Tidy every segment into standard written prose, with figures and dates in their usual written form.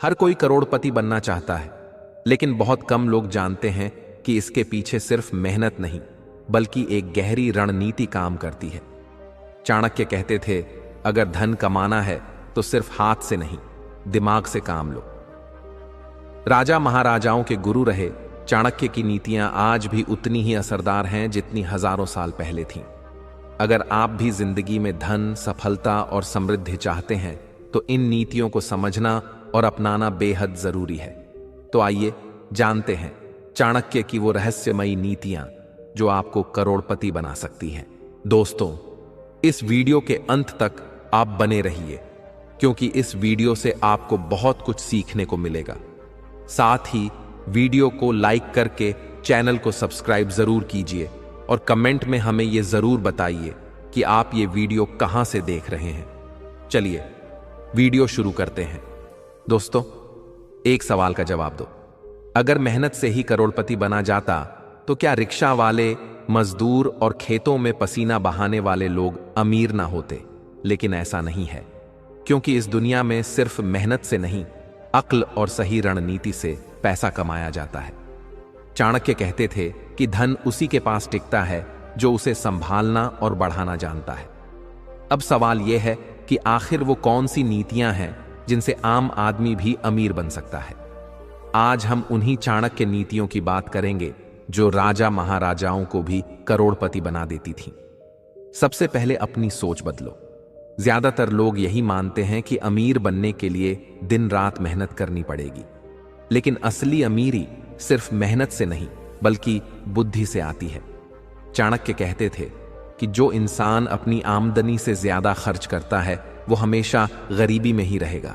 हर कोई करोड़पति बनना चाहता है, लेकिन बहुत कम लोग जानते हैं कि इसके पीछे सिर्फ मेहनत नहीं, बल्कि एक गहरी रणनीति काम करती है। चाणक्य कहते थे, अगर धन कमाना है तो सिर्फ हाथ से नहीं, दिमाग से काम लो। राजा महाराजाओं के गुरु रहे चाणक्य की नीतियां आज भी उतनी ही असरदार हैं जितनी हजारों साल पहले थीं। अगर आप भी जिंदगी में धन, सफलता और समृद्धि चाहते हैं तो इन नीतियों को समझना और अपनाना बेहद जरूरी है। तो आइए जानते हैं चाणक्य की वो रहस्यमयी नीतियां जो आपको करोड़पति बना सकती हैं। दोस्तों, इस वीडियो के अंत तक आप बने रहिए, क्योंकि इस वीडियो से आपको बहुत कुछ सीखने को मिलेगा। साथ ही वीडियो को लाइक करके चैनल को सब्सक्राइब जरूर कीजिए और कमेंट में हमें यह जरूर बताइए कि आप ये वीडियो कहां से देख रहे हैं। चलिए वीडियो शुरू करते हैं। दोस्तों, एक सवाल का जवाब दो। अगर मेहनत से ही करोड़पति बना जाता तो क्या रिक्शा वाले, मजदूर और खेतों में पसीना बहाने वाले लोग अमीर ना होते? लेकिन ऐसा नहीं है, क्योंकि इस दुनिया में सिर्फ मेहनत से नहीं, अक्ल और सही रणनीति से पैसा कमाया जाता है। चाणक्य कहते थे कि धन उसी के पास टिकता है जो उसे संभालना और बढ़ाना जानता है। अब सवाल यह है कि आखिर वो कौन सी नीतियां हैं जिनसे आम आदमी भी अमीर बन सकता है। आज हम उन्हीं चाणक्य नीतियों की बात करेंगे जो राजा महाराजाओं को भी करोड़पति बना देती थीं। सबसे पहले अपनी सोच बदलो। ज्यादातर लोग यही मानते हैं कि अमीर बनने के लिए दिन रात मेहनत करनी पड़ेगी, लेकिन असली अमीरी सिर्फ मेहनत से नहीं बल्कि बुद्धि से आती है। चाणक्य कहते थे कि जो इंसान अपनी आमदनी से ज्यादा खर्च करता है वो हमेशा गरीबी में ही रहेगा।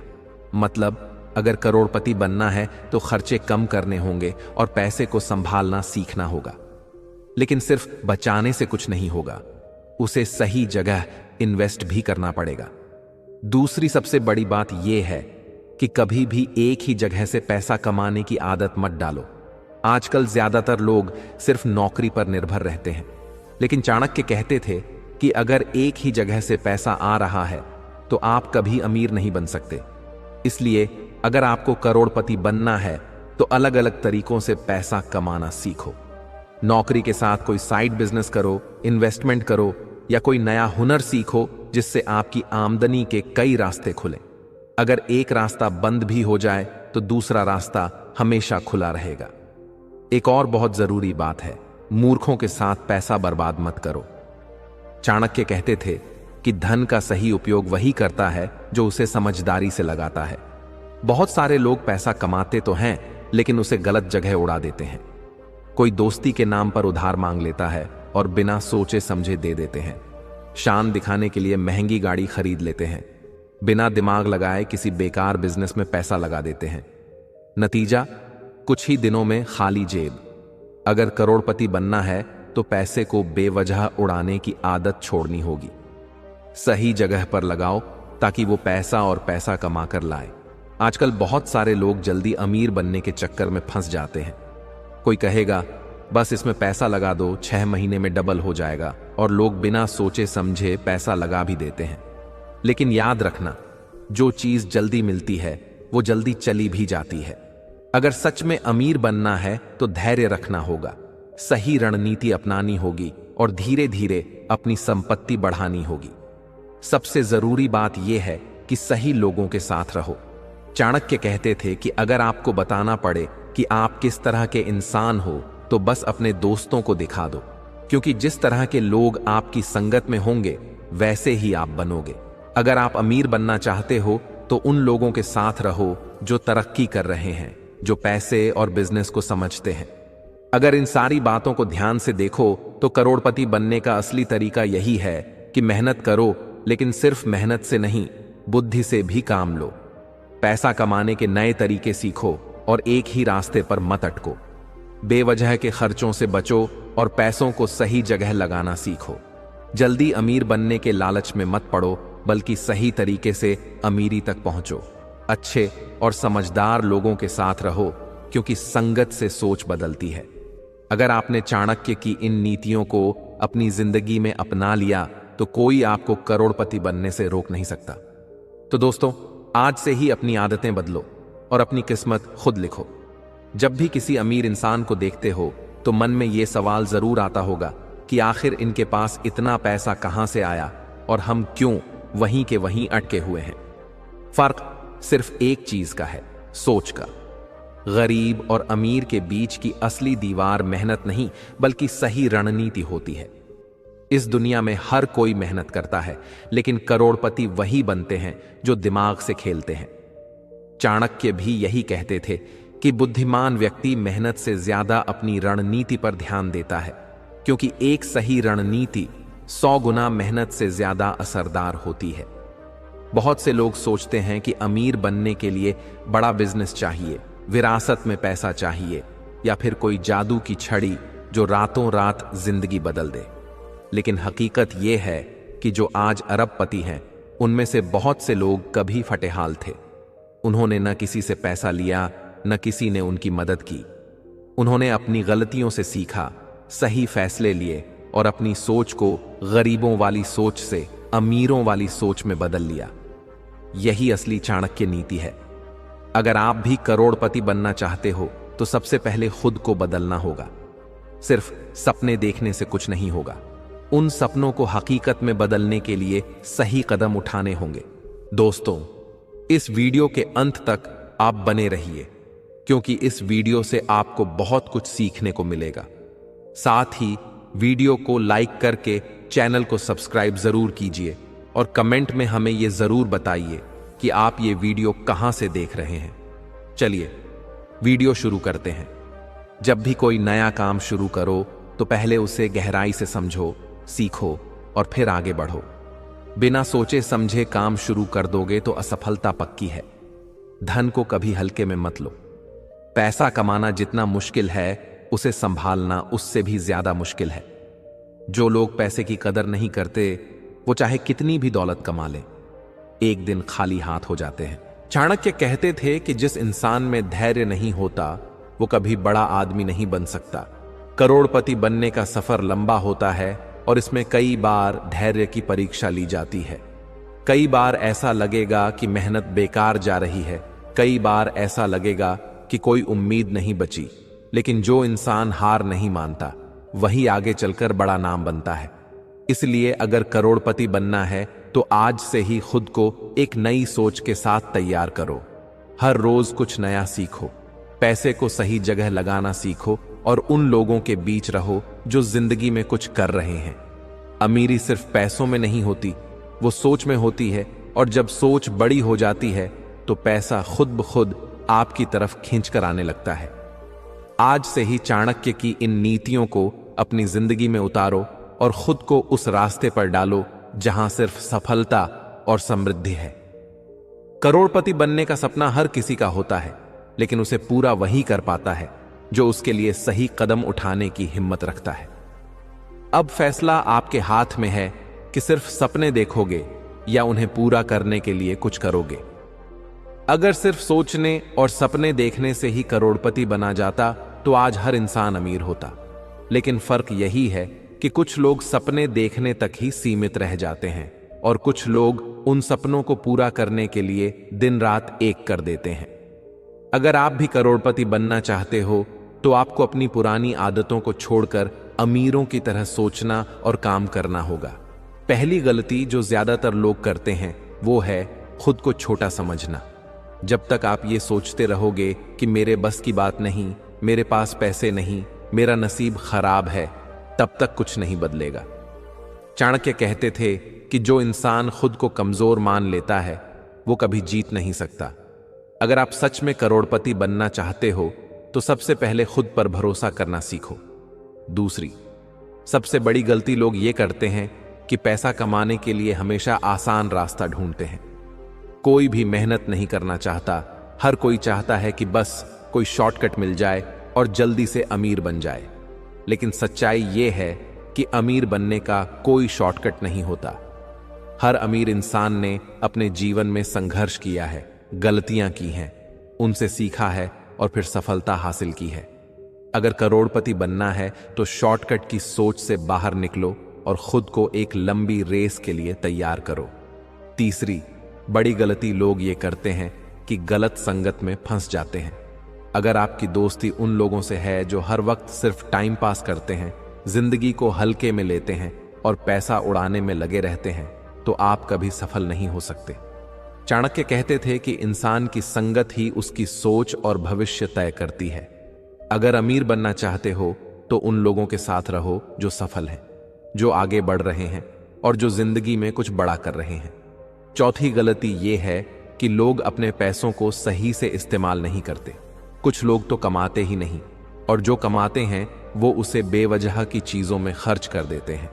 मतलब, अगर करोड़पति बनना है तो खर्चे कम करने होंगे और पैसे को संभालना सीखना होगा। लेकिन सिर्फ बचाने से कुछ नहीं होगा, उसे सही जगह इन्वेस्ट भी करना पड़ेगा। दूसरी सबसे बड़ी बात यह है कि कभी भी एक ही जगह से पैसा कमाने की आदत मत डालो। आजकल ज्यादातर लोग सिर्फ नौकरी पर निर्भर रहते हैं, लेकिन चाणक्य कहते थे कि अगर एक ही जगह से पैसा आ रहा है तो आप कभी अमीर नहीं बन सकते। इसलिए अगर आपको करोड़पति बनना है तो अलग अलग तरीकों से पैसा कमाना सीखो। नौकरी के साथ कोई साइड बिजनेस करो, इन्वेस्टमेंट करो या कोई नया हुनर सीखो जिससे आपकी आमदनी के कई रास्ते खुलें। अगर एक रास्ता बंद भी हो जाए तो दूसरा रास्ता हमेशा खुला रहेगा। एक और बहुत जरूरी बात है, मूर्खों के साथ पैसा बर्बाद मत करो। चाणक्य कहते थे कि धन का सही उपयोग वही करता है जो उसे समझदारी से लगाता है। बहुत सारे लोग पैसा कमाते तो हैं, लेकिन उसे गलत जगह उड़ा देते हैं। कोई दोस्ती के नाम पर उधार मांग लेता है और बिना सोचे समझे दे देते हैं। शान दिखाने के लिए महंगी गाड़ी खरीद लेते हैं। बिना दिमाग लगाए किसी बेकार बिजनेस में पैसा लगा देते हैं। नतीजा, कुछ ही दिनों में खाली जेब। अगर करोड़पति बनना है तो पैसे को बेवजह उड़ाने की आदत छोड़नी होगी। सही जगह पर लगाओ ताकि वो पैसा और पैसा कमा कर लाए। आजकल बहुत सारे लोग जल्दी अमीर बनने के चक्कर में फंस जाते हैं। कोई कहेगा, बस इसमें पैसा लगा दो, 6 महीने में डबल हो जाएगा, और लोग बिना सोचे समझे पैसा लगा भी देते हैं। लेकिन याद रखना, जो चीज जल्दी मिलती है वो जल्दी चली भी जाती है। अगर सच में अमीर बनना है तो धैर्य रखना होगा, सही रणनीति अपनानी होगी और धीरे धीरे अपनी संपत्ति बढ़ानी होगी। सबसे जरूरी बात यह है कि सही लोगों के साथ रहो। चाणक्य कहते थे कि अगर आपको बताना पड़े कि आप किस तरह के इंसान हो तो बस अपने दोस्तों को दिखा दो, क्योंकि जिस तरह के लोग आपकी संगत में होंगे वैसे ही आप बनोगे। अगर आप अमीर बनना चाहते हो तो उन लोगों के साथ रहो जो तरक्की कर रहे हैं, जो पैसे और बिजनेस को समझते हैं। अगर इन सारी बातों को ध्यान से देखो तो करोड़पति बनने का असली तरीका यही है कि मेहनत करो, लेकिन सिर्फ मेहनत से नहीं, बुद्धि से भी काम लो। पैसा कमाने के नए तरीके सीखो और एक ही रास्ते पर मत अटको। बेवजह के खर्चों से बचो और पैसों को सही जगह लगाना सीखो। जल्दी अमीर बनने के लालच में मत पड़ो, बल्कि सही तरीके से अमीरी तक पहुंचो। अच्छे और समझदार लोगों के साथ रहो, क्योंकि संगत से सोच बदलती है। अगर आपने चाणक्य की इन नीतियों को अपनी जिंदगी में अपना लिया तो कोई आपको करोड़पति बनने से रोक नहीं सकता। तो दोस्तों, आज से ही अपनी आदतें बदलो और अपनी किस्मत खुद लिखो। जब भी किसी अमीर इंसान को देखते हो तो मन में यह सवाल जरूर आता होगा कि आखिर इनके पास इतना पैसा कहां से आया और हम क्यों वहीं के वहीं अटके हुए हैं। फर्क सिर्फ एक चीज का है, सोच का। गरीब और अमीर के बीच की असली दीवार मेहनत नहीं बल्कि सही रणनीति होती है। इस दुनिया में हर कोई मेहनत करता है, लेकिन करोड़पति वही बनते हैं जो दिमाग से खेलते हैं। चाणक्य भी यही कहते थे कि बुद्धिमान व्यक्ति मेहनत से ज्यादा अपनी रणनीति पर ध्यान देता है, क्योंकि एक सही रणनीति 100 गुना मेहनत से ज्यादा असरदार होती है। बहुत से लोग सोचते हैं कि अमीर बनने के लिए बड़ा बिजनेस चाहिए, विरासत में पैसा चाहिए, या फिर कोई जादू की छड़ी जो रातों रात जिंदगी बदल दे। लेकिन हकीकत यह है कि जो आज अरबपति हैं, उनमें से बहुत से लोग कभी फटेहाल थे। उन्होंने न किसी से पैसा लिया, न किसी ने उनकी मदद की। उन्होंने अपनी गलतियों से सीखा, सही फैसले लिए और अपनी सोच को गरीबों वाली सोच से अमीरों वाली सोच में बदल लिया। यही असली चाणक्य नीति है। अगर आप भी करोड़पति बनना चाहते हो तो सबसे पहले खुद को बदलना होगा। सिर्फ सपने देखने से कुछ नहीं होगा। उन सपनों को हकीकत में बदलने के लिए सही कदम उठाने होंगे। दोस्तों, इस वीडियो के अंत तक आप बने रहिए, क्योंकि इस वीडियो से आपको बहुत कुछ सीखने को मिलेगा। साथ ही वीडियो को लाइक करके चैनल को सब्सक्राइब जरूर कीजिए और कमेंट में हमें यह जरूर बताइए कि आप ये वीडियो कहां से देख रहे हैं। चलिए वीडियो शुरू करते हैं। जब भी कोई नया काम शुरू करो तो पहले उसे गहराई से समझो, सीखो और फिर आगे बढ़ो। बिना सोचे समझे काम शुरू कर दोगे तो असफलता पक्की है। धन को कभी हल्के में मत लो। पैसा कमाना जितना मुश्किल है, उसे संभालना उससे भी ज्यादा मुश्किल है। जो लोग पैसे की कदर नहीं करते, वो चाहे कितनी भी दौलत कमा लें, एक दिन खाली हाथ हो जाते हैं। चाणक्य कहते थे कि जिस इंसान में धैर्य नहीं होता, वो कभी बड़ा आदमी नहीं बन सकता। करोड़पति बनने का सफर लंबा होता है और इसमें कई बार धैर्य की परीक्षा ली जाती है। कई बार ऐसा लगेगा कि मेहनत बेकार जा रही है, कई बार ऐसा लगेगा कि कोई उम्मीद नहीं बची। लेकिन जो इंसान हार नहीं मानता, वही आगे चलकर बड़ा नाम बनता है। इसलिए अगर करोड़पति बनना है तो आज से ही खुद को एक नई सोच के साथ तैयार करो। हर रोज कुछ नया सीखो, पैसे को सही जगह लगाना सीखो और उन लोगों के बीच रहो जो जिंदगी में कुछ कर रहे हैं। अमीरी सिर्फ पैसों में नहीं होती, वो सोच में होती है, और जब सोच बड़ी हो जाती है तो पैसा खुद ब खुद आपकी तरफ खींचकर आने लगता है। आज से ही चाणक्य की इन नीतियों को अपनी जिंदगी में उतारो और खुद को उस रास्ते पर डालो जहां सिर्फ सफलता और समृद्धि है। करोड़पति बनने का सपना हर किसी का होता है, लेकिन उसे पूरा वही कर पाता है जो उसके लिए सही कदम उठाने की हिम्मत रखता है। अब फैसला आपके हाथ में है कि सिर्फ सपने देखोगे या उन्हें पूरा करने के लिए कुछ करोगे। अगर सिर्फ सोचने और सपने देखने से ही करोड़पति बना जाता तो आज हर इंसान अमीर होता। लेकिन फर्क यही है कि कुछ लोग सपने देखने तक ही सीमित रह जाते हैं और कुछ लोग उन सपनों को पूरा करने के लिए दिन रात एक कर देते हैं। अगर आप भी करोड़पति बनना चाहते हो तो आपको अपनी पुरानी आदतों को छोड़कर अमीरों की तरह सोचना और काम करना होगा। पहली गलती जो ज्यादातर लोग करते हैं वो है खुद को छोटा समझना। जब तक आप ये सोचते रहोगे कि मेरे बस की बात नहीं, मेरे पास पैसे नहीं, मेरा नसीब खराब है, तब तक कुछ नहीं बदलेगा। चाणक्य कहते थे कि जो इंसान खुद को कमजोर मान लेता है वो कभी जीत नहीं सकता। अगर आप सच में करोड़पति बनना चाहते हो तो सबसे पहले खुद पर भरोसा करना सीखो। दूसरी सबसे बड़ी गलती लोग ये करते हैं कि पैसा कमाने के लिए हमेशा आसान रास्ता ढूंढते हैं। कोई भी मेहनत नहीं करना चाहता, हर कोई चाहता है कि बस कोई शॉर्टकट मिल जाए और जल्दी से अमीर बन जाए। लेकिन सच्चाई ये है कि अमीर बनने का कोई शॉर्टकट नहीं होता। हर अमीर इंसान ने अपने जीवन में संघर्ष किया है, गलतियां की हैं, उनसे सीखा है और फिर सफलता हासिल की है। अगर करोड़पति बनना है तो शॉर्टकट की सोच से बाहर निकलो और खुद को एक लंबी रेस के लिए तैयार करो। तीसरी बड़ी गलती लोग ये करते हैं कि गलत संगत में फंस जाते हैं। अगर आपकी दोस्ती उन लोगों से है जो हर वक्त सिर्फ टाइम पास करते हैं, जिंदगी को हल्के में लेते हैं और पैसा उड़ाने में लगे रहते हैं, तो आप कभी सफल नहीं हो सकते। चाणक्य कहते थे कि इंसान की संगत ही उसकी सोच और भविष्य तय करती है। अगर अमीर बनना चाहते हो तो उन लोगों के साथ रहो जो सफल हैं, जो आगे बढ़ रहे हैं और जो जिंदगी में कुछ बड़ा कर रहे हैं। चौथी गलती यह है कि लोग अपने पैसों को सही से इस्तेमाल नहीं करते। कुछ लोग तो कमाते ही नहीं, और जो कमाते हैं वो उसे बेवजह की चीजों में खर्च कर देते हैं।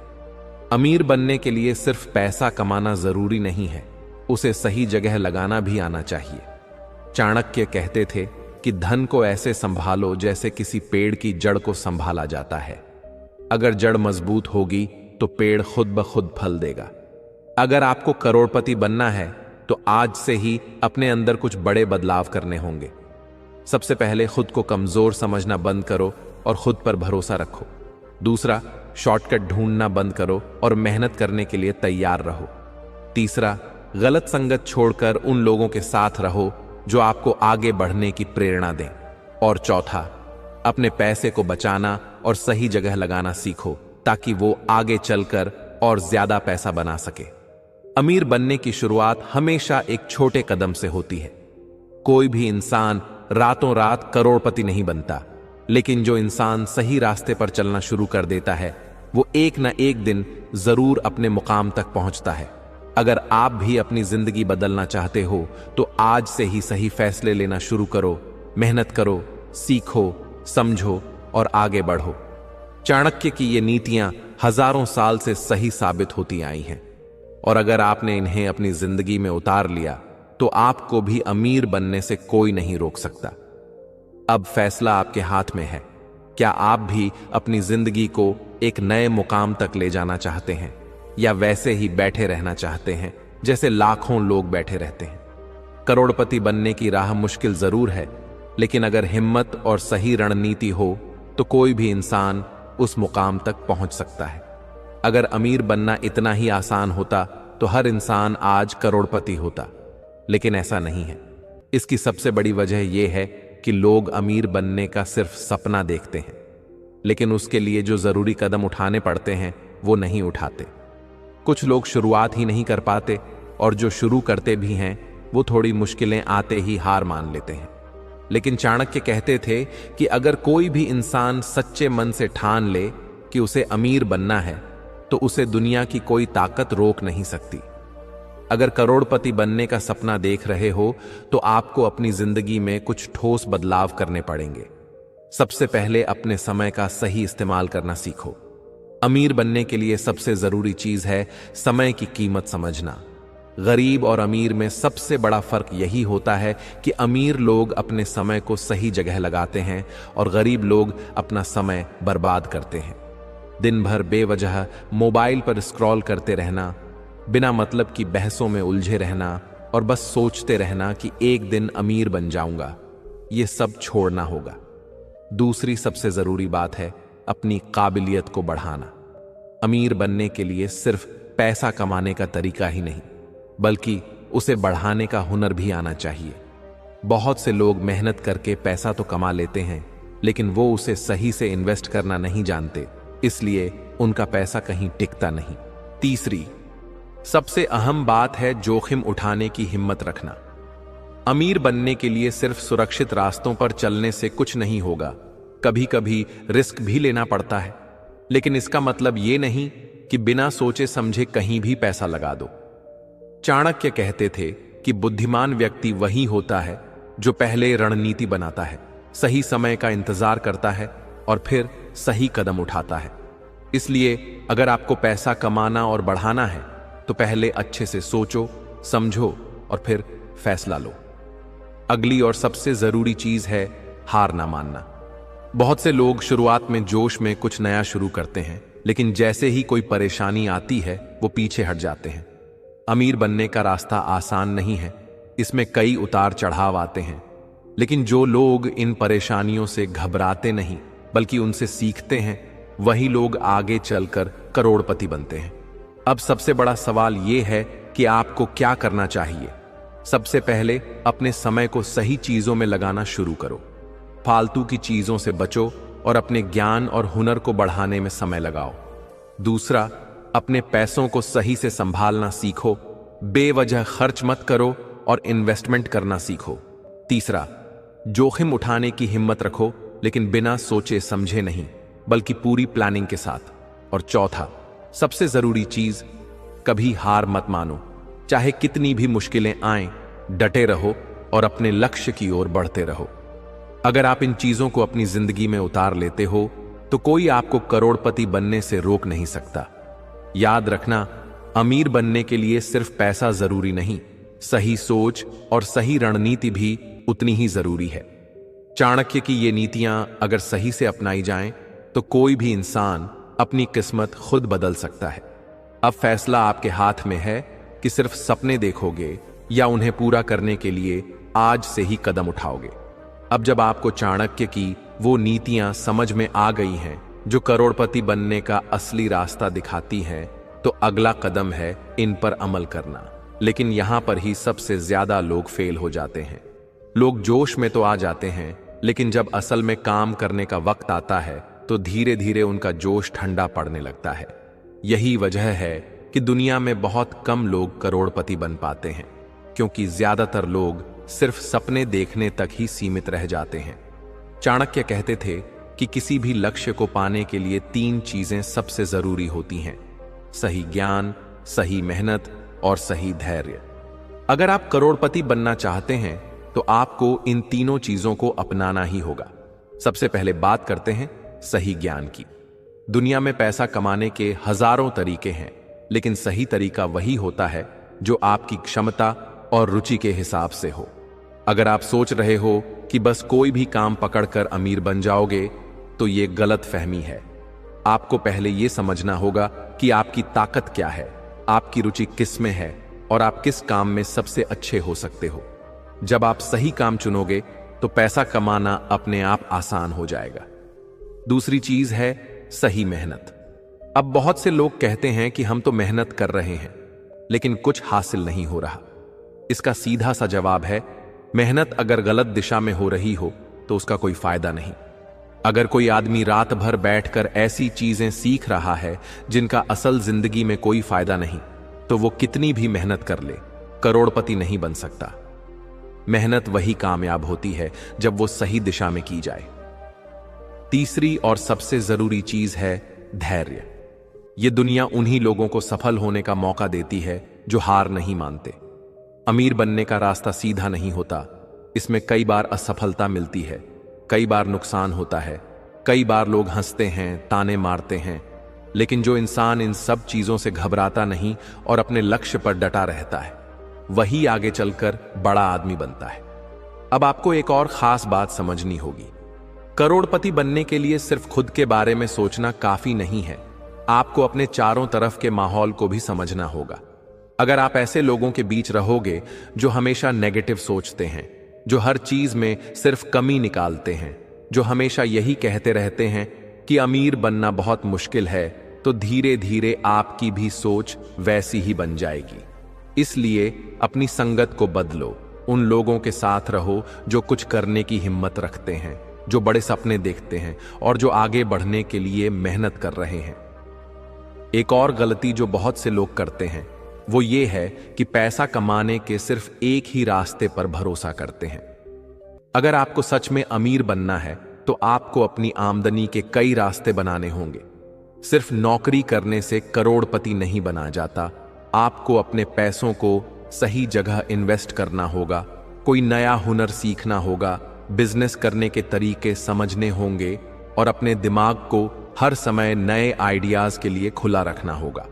अमीर बनने के लिए सिर्फ पैसा कमाना जरूरी नहीं है, उसे सही जगह लगाना भी आना चाहिए। चाणक्य कहते थे कि धन को ऐसे संभालो जैसे किसी पेड़ की जड़ को संभाला जाता है। अगर जड़ मजबूत होगी तो पेड़ खुद ब खुद फल देगा। अगर आपको करोड़पति बनना है तो आज से ही अपने अंदर कुछ बड़े बदलाव करने होंगे। सबसे पहले खुद को कमजोर समझना बंद करो और खुद पर भरोसा रखो। दूसरा, शॉर्टकट ढूंढना बंद करो और मेहनत करने के लिए तैयार रहो। तीसरा, गलत संगत छोड़कर उन लोगों के साथ रहो जो आपको आगे बढ़ने की प्रेरणा दें। और चौथा, अपने पैसे को बचाना और सही जगह लगाना सीखो ताकि वो आगे चलकर और ज्यादा पैसा बना सके। अमीर बनने की शुरुआत हमेशा एक छोटे कदम से होती है। कोई भी इंसान रातों रात करोड़पति नहीं बनता, लेकिन जो इंसान सही रास्ते पर चलना शुरू कर देता है वो एक न एक दिन जरूर अपने मुकाम तक पहुंचता है। अगर आप भी अपनी जिंदगी बदलना चाहते हो तो आज से ही सही फैसले लेना शुरू करो, मेहनत करो, सीखो, समझो और आगे बढ़ो। चाणक्य की ये नीतियां हजारों साल से सही साबित होती आई हैं, और अगर आपने इन्हें अपनी जिंदगी में उतार लिया तो आपको भी अमीर बनने से कोई नहीं रोक सकता। अब फैसला आपके हाथ में है। क्या आप भी अपनी जिंदगी को एक नए मुकाम तक ले जाना चाहते हैं, या वैसे ही बैठे रहना चाहते हैं जैसे लाखों लोग बैठे रहते हैं? करोड़पति बनने की राह मुश्किल जरूर है, लेकिन अगर हिम्मत और सही रणनीति हो तो कोई भी इंसान उस मुकाम तक पहुंच सकता है। अगर अमीर बनना इतना ही आसान होता तो हर इंसान आज करोड़पति होता, लेकिन ऐसा नहीं है। इसकी सबसे बड़ी वजह यह है कि लोग अमीर बनने का सिर्फ सपना देखते हैं, लेकिन उसके लिए जो जरूरी कदम उठाने पड़ते हैं वो नहीं उठाते। कुछ लोग शुरुआत ही नहीं कर पाते, और जो शुरू करते भी हैं वो थोड़ी मुश्किलें आते ही हार मान लेते हैं। लेकिन चाणक्य कहते थे कि अगर कोई भी इंसान सच्चे मन से ठान ले कि उसे अमीर बनना है तो उसे दुनिया की कोई ताकत रोक नहीं सकती। अगर करोड़पति बनने का सपना देख रहे हो तो आपको अपनी जिंदगी में कुछ ठोस बदलाव करने पड़ेंगे। सबसे पहले अपने समय का सही इस्तेमाल करना सीखो। अमीर बनने के लिए सबसे जरूरी चीज है समय की कीमत समझना। गरीब और अमीर में सबसे बड़ा फर्क यही होता है कि अमीर लोग अपने समय को सही जगह लगाते हैं और गरीब लोग अपना समय बर्बाद करते हैं। दिन भर बेवजह मोबाइल पर स्क्रॉल करते रहना, बिना मतलब की बहसों में उलझे रहना और बस सोचते रहना कि एक दिन अमीर बन जाऊंगा, ये सब छोड़ना होगा। दूसरी सबसे जरूरी बात है अपनी काबिलियत को बढ़ाना। अमीर बनने के लिए सिर्फ पैसा कमाने का तरीका ही नहीं, बल्कि उसे बढ़ाने का हुनर भी आना चाहिए। बहुत से लोग मेहनत करके पैसा तो कमा लेते हैं, लेकिन वो उसे सही से इन्वेस्ट करना नहीं जानते, इसलिए उनका पैसा कहीं टिकता नहीं। तीसरी सबसे अहम बात है जोखिम उठाने की हिम्मत रखना। अमीर बनने के लिए सिर्फ सुरक्षित रास्तों पर चलने से कुछ नहीं होगा। कभी कभी रिस्क भी लेना पड़ता है, लेकिन इसका मतलब ये नहीं कि बिना सोचे समझे कहीं भी पैसा लगा दो। चाणक्य कहते थे कि बुद्धिमान व्यक्ति वही होता है जो पहले रणनीति बनाता है, सही समय का इंतजार करता है और फिर सही कदम उठाता है। इसलिए अगर आपको पैसा कमाना और बढ़ाना है तो पहले अच्छे से सोचो, समझो और फिर फैसला लो। अगली और सबसे जरूरी चीज है हार ना मानना। बहुत से लोग शुरुआत में जोश में कुछ नया शुरू करते हैं, लेकिन जैसे ही कोई परेशानी आती है वो पीछे हट जाते हैं। अमीर बनने का रास्ता आसान नहीं है, इसमें कई उतार चढ़ाव आते हैं, लेकिन जो लोग इन परेशानियों से घबराते नहीं बल्कि उनसे सीखते हैं, वही लोग आगे चलकर करोड़पति बनते हैं। अब सबसे बड़ा सवाल यह है कि आपको क्या करना चाहिए। सबसे पहले अपने समय को सही चीजों में लगाना शुरू करो। फालतू की चीजों से बचो और अपने ज्ञान और हुनर को बढ़ाने में समय लगाओ। दूसरा, अपने पैसों को सही से संभालना सीखो। बेवजह खर्च मत करो और इन्वेस्टमेंट करना सीखो। तीसरा, जोखिम उठाने की हिम्मत रखो, लेकिन बिना सोचे समझे नहीं, बल्कि पूरी प्लानिंग के साथ। और चौथा, सबसे जरूरी चीज, कभी हार मत मानो। चाहे कितनी भी मुश्किलें आएं, डटे रहो और अपने लक्ष्य की ओर बढ़ते रहो। अगर आप इन चीजों को अपनी जिंदगी में उतार लेते हो तो कोई आपको करोड़पति बनने से रोक नहीं सकता। याद रखना, अमीर बनने के लिए सिर्फ पैसा जरूरी नहीं, सही सोच और सही रणनीति भी उतनी ही जरूरी है। चाणक्य की ये नीतियां अगर सही से अपनाई जाएं तो कोई भी इंसान अपनी किस्मत खुद बदल सकता है। अब फैसला आपके हाथ में है कि सिर्फ सपने देखोगे या उन्हें पूरा करने के लिए आज से ही कदम उठाओगे। अब जब आपको चाणक्य की वो नीतियां समझ में आ गई हैं जो करोड़पति बनने का असली रास्ता दिखाती हैं, तो अगला कदम है इन पर अमल करना। लेकिन यहां पर ही सबसे ज्यादा लोग फेल हो जाते हैं। लोग जोश में तो आ जाते हैं, लेकिन जब असल में काम करने का वक्त आता है तो धीरे धीरे उनका जोश ठंडा पड़ने लगता है। यही वजह है कि दुनिया में बहुत कम लोग करोड़पति बन पाते हैं, क्योंकि ज्यादातर लोग सिर्फ सपने देखने तक ही सीमित रह जाते हैं। चाणक्य कहते थे कि किसी भी लक्ष्य को पाने के लिए 3 चीजें सबसे जरूरी होती हैं: सही ज्ञान, सही मेहनत और सही धैर्य। अगर आप करोड़पति बनना चाहते हैं तो आपको इन तीनों चीजों को अपनाना ही होगा। सबसे पहले बात करते हैं सही ज्ञान की। दुनिया में पैसा कमाने के हजारों तरीके हैं, लेकिन सही तरीका वही होता है जो आपकी क्षमता और रुचि के हिसाब से हो। अगर आप सोच रहे हो कि बस कोई भी काम पकड़कर अमीर बन जाओगे, तो ये गलत फहमी है। आपको पहले ये समझना होगा कि आपकी ताकत क्या है, आपकी रुचि किस में है और आप किस काम में सबसे अच्छे हो सकते हो। जब आप सही काम चुनोगे तो पैसा कमाना अपने आप आसान हो जाएगा। दूसरी चीज है सही मेहनत। अब बहुत से लोग कहते हैं कि हम तो मेहनत कर रहे हैं, लेकिन कुछ हासिल नहीं हो रहा। इसका सीधा सा जवाब है, मेहनत अगर गलत दिशा में हो रही हो तो उसका कोई फायदा नहीं। अगर कोई आदमी रात भर बैठकर ऐसी चीजें सीख रहा है जिनका असल जिंदगी में कोई फायदा नहीं, तो वो कितनी भी मेहनत कर ले, करोड़पति नहीं बन सकता। मेहनत वही कामयाब होती है जब वो सही दिशा में की जाए। तीसरी और सबसे जरूरी चीज है धैर्य। ये दुनिया उन्हीं लोगों को सफल होने का मौका देती है जो हार नहीं मानते। अमीर बनने का रास्ता सीधा नहीं होता। इसमें कई बार असफलता मिलती है, कई बार नुकसान होता है, कई बार लोग हंसते हैं, ताने मारते हैं, लेकिन जो इंसान इन सब चीजों से घबराता नहीं और अपने लक्ष्य पर डटा रहता है, वही आगे चलकर बड़ा आदमी बनता है। अब आपको एक और खास बात समझनी होगी। करोड़पति बनने के लिए सिर्फ खुद के बारे में सोचना काफी नहीं है, आपको अपने चारों तरफ के माहौल को भी समझना होगा। अगर आप ऐसे लोगों के बीच रहोगे जो हमेशा नेगेटिव सोचते हैं, जो हर चीज में सिर्फ कमी निकालते हैं, जो हमेशा यही कहते रहते हैं कि अमीर बनना बहुत मुश्किल है, तो धीरे धीरे आपकी भी सोच वैसी ही बन जाएगी। इसलिए अपनी संगत को बदलो, उन लोगों के साथ रहो जो कुछ करने की हिम्मत रखते हैं, जो बड़े सपने देखते हैं और जो आगे बढ़ने के लिए मेहनत कर रहे हैं। एक और गलती जो बहुत से लोग करते हैं वो ये है कि पैसा कमाने के सिर्फ एक ही रास्ते पर भरोसा करते हैं। अगर आपको सच में अमीर बनना है तो आपको अपनी आमदनी के कई रास्ते बनाने होंगे। सिर्फ नौकरी करने से करोड़पति नहीं बना जाता। आपको अपने पैसों को सही जगह इन्वेस्ट करना होगा, कोई नया हुनर सीखना होगा, बिजनेस करने के तरीके समझने होंगे और अपने दिमाग को हर समय नए आइडियाज के लिए खुला रखना होगा।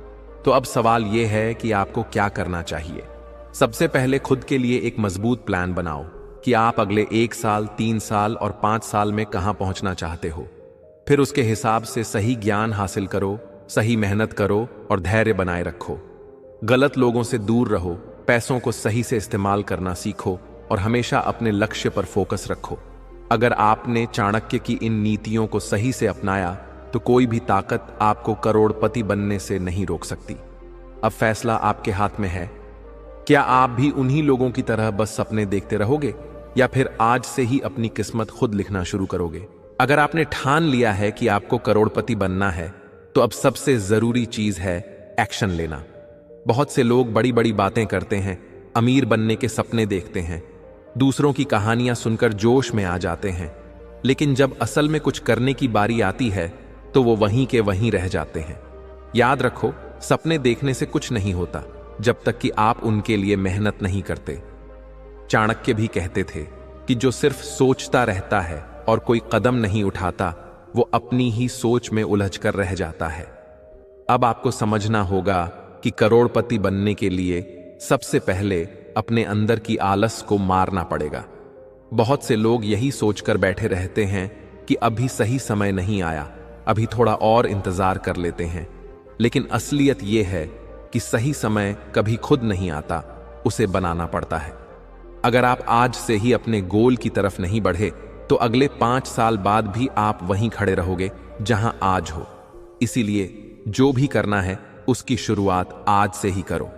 तो अब सवाल यह है कि आपको क्या करना चाहिए। सबसे पहले खुद के लिए एक मजबूत प्लान बनाओ कि आप अगले 1 साल, 3 साल और 5 साल में कहां पहुंचना चाहते हो। फिर उसके हिसाब से सही ज्ञान हासिल करो, सही मेहनत करो और धैर्य बनाए रखो। गलत लोगों से दूर रहो, पैसों को सही से इस्तेमाल करना सीखो और हमेशा अपने लक्ष्य पर फोकस रखो। अगर आपने चाणक्य की इन नीतियों को सही से अपनाया तो कोई भी ताकत आपको करोड़पति बनने से नहीं रोक सकती। अब फैसला आपके हाथ में है क्या आप भी उन्हीं लोगों की तरह बस सपने देखते रहोगे, या फिर आज से ही अपनी किस्मत खुद लिखना शुरू करोगे? अगर आपने ठान लिया है कि आपको करोड़पति बनना है, तो अब सबसे जरूरी चीज है एक्शन लेना। बहुत से लोग बड़ी बड़ी बातें करते हैं, अमीर बनने के सपने देखते हैं, दूसरों की कहानियां सुनकर जोश में आ जाते हैं, लेकिन जब असल में कुछ करने की बारी आती है तो वो वहीं के वहीं रह जाते हैं। याद रखो, सपने देखने से कुछ नहीं होता जब तक कि आप उनके लिए मेहनत नहीं करते। चाणक्य भी कहते थे कि जो सिर्फ सोचता रहता है और कोई कदम नहीं उठाता, वो अपनी ही सोच में उलझकर रह जाता है। अब आपको समझना होगा कि करोड़पति बनने के लिए सबसे पहले अपने अंदर की आलस को मारना पड़ेगा। बहुत से लोग यही सोचकर बैठे रहते हैं कि अभी सही समय नहीं आया, अभी थोड़ा और इंतजार कर लेते हैं। लेकिन असलियत यह है कि सही समय कभी खुद नहीं आता, उसे बनाना पड़ता है। अगर आप आज से ही अपने गोल की तरफ नहीं बढ़े, तो अगले 5 साल बाद भी आप वहीं खड़े रहोगे जहां आज हो। इसीलिए जो भी करना है उसकी शुरुआत आज से ही करो।